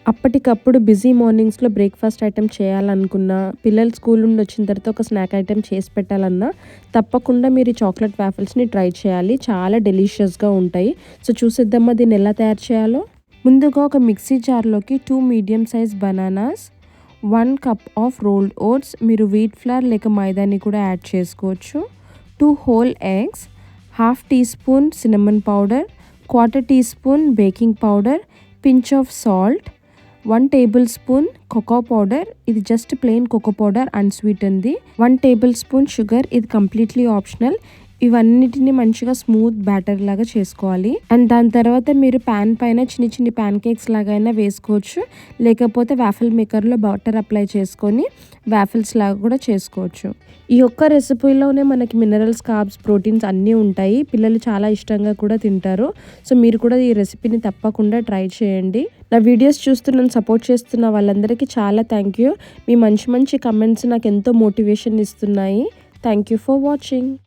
అప్పటికప్పుడు busy మార్నింగ్స్‌లో breakfast item చేయాలనుకున్నా, పిల్లలు స్కూల్ నుండి వచ్చిన తర్వాత ఒక స్నాక్ ఐటెమ్ చేసి పెట్టాలన్నా, తప్పకుండా మీరు ఈ చాక్లెట్ వాఫిల్స్‌ని ట్రై చేయాలి. చాలా డెలీషియస్‌గా ఉంటాయి. సో, చూసేద్దామా దీన్ని ఎలా తయారు చేయాలో? ముందుగా ఒక మిక్సీ జార్‌లోకి 2 medium size bananas, 1 cup of rolled oats, మీరు వీట్ ఫ్లోర్ లేక మైదాని కూడా యాడ్ చేసుకోవచ్చు. 2 whole eggs, half teaspoon cinnamon powder, quarter teaspoon baking powder, pinch of salt, 1 tablespoon cocoa powder, ఇది జస్ట్ ప్లెయిన్ కోకో పౌడర్ అన్‌స్వీటెన్‌ది. 1 tablespoon sugar, ఇది completely optional. ఇవన్నిటిని మంచిగా smooth batter లాగా చేసుకోవాలి. And దాని తర్వాత మీరు పాన్ పైన చిన్ని చిన్ని పాన్ కేక్స్ లాగైనా వేసుకోవచ్చు. లేకపోతే వాఫిల్ మేకర్‌లో బటర్ అప్లై చేసుకొని వాఫిల్స్ లాగా కూడా చేసుకోవచ్చు. ఈ ఒక్క రెసిపీలోనే మనకి మినరల్స్, కార్బ్స్, ప్రోటీన్స్ అన్నీ ఉంటాయి. పిల్లలు చాలా ఇష్టంగా కూడా తింటారు. సో, మీరు కూడా ఈ రెసిపీని తప్పకుండా ట్రై చేయండి. నా వీడియోస్ చూస్తూ నన్ను సపోర్ట్ చేస్తున్న వాళ్ళందరికీ చాలా థ్యాంక్ యూ. మీ మంచి మంచి కమెంట్స్ నాకు ఎంతో మోటివేషన్ ఇస్తున్నాయి. Thank you for watching.